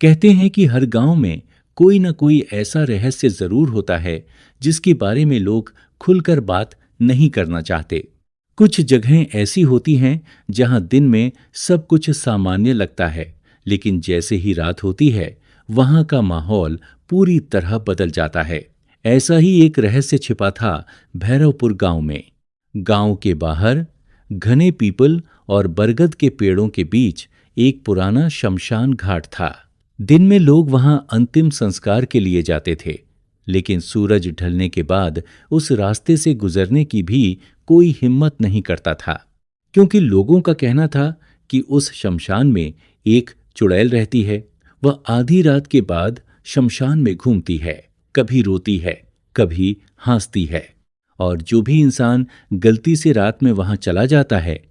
कहते हैं कि हर गांव में कोई न कोई ऐसा रहस्य जरूर होता है जिसके बारे में लोग खुलकर बात नहीं करना चाहते। कुछ जगहें ऐसी होती हैं जहां दिन में सब कुछ सामान्य लगता है, लेकिन जैसे ही रात होती है वहां का माहौल पूरी तरह बदल जाता है। ऐसा ही एक रहस्य छिपा था भैरवपुर गांव में। गांव के बाहर घने पीपल और बरगद के पेड़ों के बीच एक पुराना शमशान घाट था। दिन में लोग वहां अंतिम संस्कार के लिए जाते थे, लेकिन सूरज ढलने के बाद उस रास्ते से गुजरने की भी कोई हिम्मत नहीं करता था, क्योंकि लोगों का कहना था कि उस शमशान में एक चुड़ैल रहती है। वह आधी रात के बाद शमशान में घूमती है, कभी रोती है, कभी हंसती है, और जो भी इंसान गलती से रात में वहां चला जाता है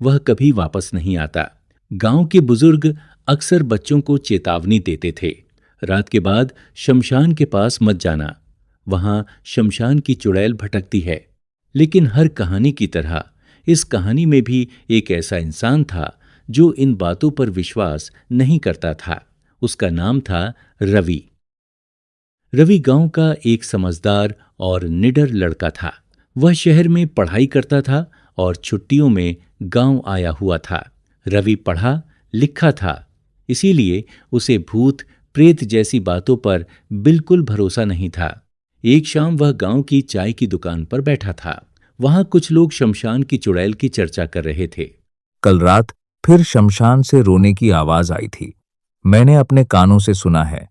वह कभी वापस नहीं आता। गांव के बुजुर्ग अक्सर बच्चों को चेतावनी देते थे, रात के बाद शमशान के पास मत जाना, वहां शमशान की चुड़ैल भटकती है। लेकिन हर कहानी की तरह इस कहानी में भी एक ऐसा इंसान था जो इन बातों पर विश्वास नहीं करता था। उसका नाम था रवि। रवि गांव का एक समझदार और निडर लड़का था। वह शहर में पढ़ाई करता था और छुट्टियों में गांव आया हुआ था। रवि पढ़ा लिखा था, इसीलिए उसे भूत प्रेत जैसी बातों पर बिल्कुल भरोसा नहीं था। एक शाम वह गांव की चाय की दुकान पर बैठा था। वहां कुछ लोग शमशान की चुड़ैल की चर्चा कर रहे थे। कल रात फिर शमशान से रोने की आवाज आई थी। मैंने अपने कानों से सुना है।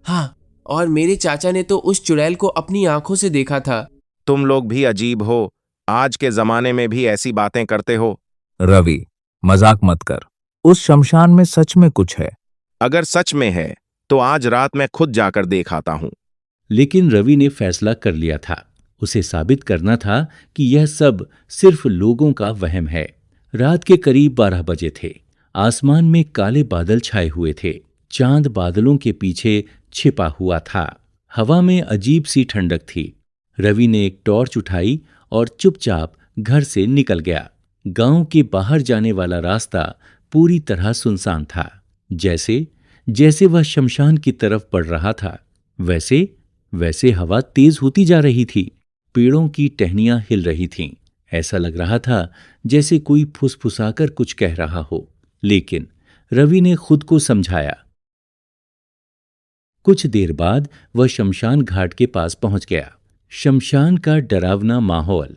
हाँ, और मेरे चाचा ने तो उस चुड़ैल को अपनी आंखों से देखा था। तुम लोग भी अजीब हो, आज के जमाने में भी ऐसी बातें करते हो। रवि, मजाक मत कर। उस शमशान में सच में कुछ है। अगर सच में है तो आज रात मैं खुद जाकर देख आता हूं। लेकिन रवि ने फैसला कर लिया था। उसे साबित करना था कि यह सब सिर्फ लोगों का वहम है। रात के करीब 12 बजे थे। आसमान में काले बादल छाए हुए थे। चांद बादलों के पीछे छिपा हुआ था। हवा में अजीब सी ठंडक थी। रवि ने एक टॉर्च उठाई और चुपचाप घर से निकल गया। गांव के बाहर जाने वाला रास्ता पूरी तरह सुनसान था। जैसे जैसे वह शमशान की तरफ बढ़ रहा था, वैसे वैसे हवा तेज होती जा रही थी। पेड़ों की टहनियां हिल रही थीं। ऐसा लग रहा था जैसे कोई फुसफुसाकर कुछ कह रहा हो। लेकिन रवि ने खुद को समझाया। कुछ देर बाद वह शमशान घाट के पास पहुंच गया। शमशान का डरावना माहौल।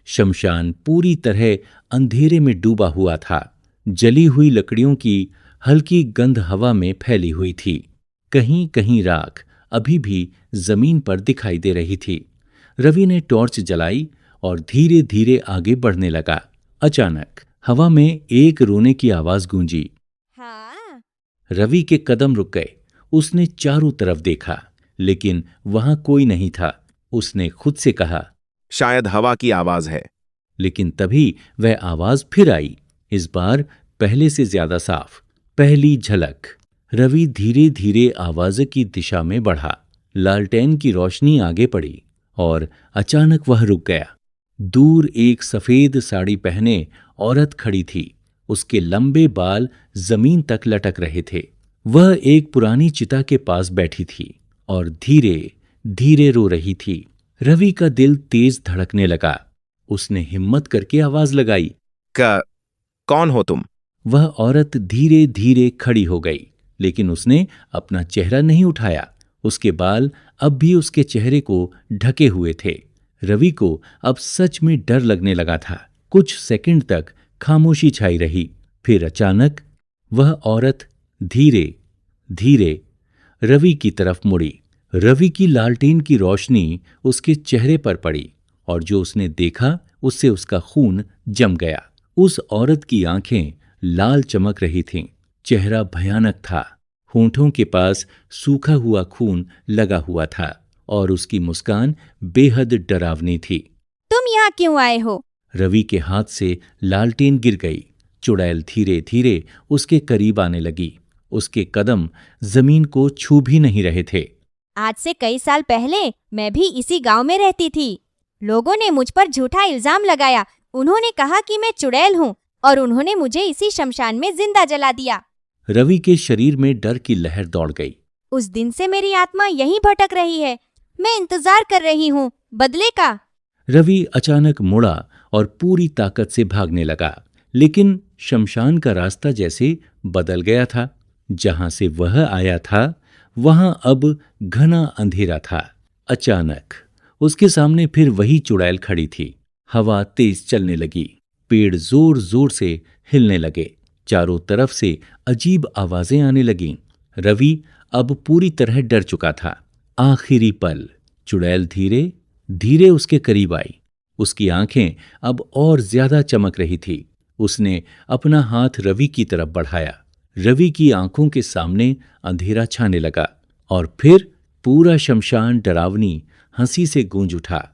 शमशान पूरी तरह अंधेरे में डूबा हुआ था। जली हुई लकड़ियों की हल्की गंध हवा में फैली हुई थी। कहीं कहीं राख अभी भी जमीन पर दिखाई दे रही थी। रवि ने टॉर्च जलाई और धीरे धीरे आगे बढ़ने लगा। अचानक हवा में एक रोने की आवाज गूंजी। हाँ। रवि के कदम रुक गए। उसने चारों तरफ देखा, लेकिन वहां कोई नहीं था। उसने खुद से कहा, शायद हवा की आवाज है। लेकिन तभी वह आवाज फिर आई, इस बार पहले से ज्यादा साफ। पहली झलक। रवि धीरे धीरे आवाज की दिशा में बढ़ा। लालटेन की रोशनी आगे पड़ी और अचानक वह रुक गया। दूर एक सफेद साड़ी पहने औरत खड़ी थी। उसके लंबे बाल जमीन तक लटक रहे थे। वह एक पुरानी चिता के पास बैठी थी और धीरे धीरे रो रही थी। रवि का दिल तेज धड़कने लगा। उसने हिम्मत करके आवाज लगाई, कौन हो तुम? वह औरत धीरे धीरे खड़ी हो गई, लेकिन उसने अपना चेहरा नहीं उठाया। उसके बाल अब भी उसके चेहरे को ढके हुए थे। रवि को अब सच में डर लगने लगा था। कुछ सेकंड तक खामोशी छाई रही। फिर अचानक वह औरत धीरे धीरे रवि की तरफ मुड़ी। रवि की लालटेन की रोशनी उसके चेहरे पर पड़ी और जो उसने देखा उससे उसका खून जम गया। उस औरत की आंखें लाल चमक रही थीं। चेहरा भयानक था। होंठों के पास सूखा हुआ खून लगा हुआ था और उसकी मुस्कान बेहद डरावनी थी। तुम यहाँ क्यों आए हो? रवि के हाथ से लालटेन गिर गई। चुड़ैल धीरे धीरे उसके करीब आने लगी। उसके कदम जमीन को छू भी नहीं रहे थे। आज से कई साल पहले मैं भी इसी गांव में रहती थी। लोगों ने मुझ पर झूठा इल्जाम लगाया। उन्होंने कहा कि मैं चुड़ैल हूँ। और उन्होंने मुझे इसी शमशान में जिंदा जला दिया। रवि के शरीर में डर की लहर दौड़ गई। उस दिन से मेरी आत्मा यहीं भटक रही है। मैं इंतजार कर रही हूँ बदले का। रवि अचानक मुड़ा और पूरी ताकत से भागने लगा, लेकिन शमशान का रास्ता जैसे बदल गया था। जहां से वह आया था वहां अब घना अंधेरा था। अचानक उसके सामने फिर वही चुड़ैल खड़ी थी। हवा तेज चलने लगी, पेड़ जोर जोर से हिलने लगे, चारों तरफ से अजीब आवाजें आने लगीं। रवि अब पूरी तरह डर चुका था। आखिरी पल, चुड़ैल धीरे धीरे उसके करीब आई। उसकी आंखें अब और ज्यादा चमक रही थी। उसने अपना हाथ रवि की तरफ बढ़ाया। रवि की आंखों के सामने अंधेरा छाने लगा और फिर पूरा शमशान डरावनी हंसी से गूंज उठा।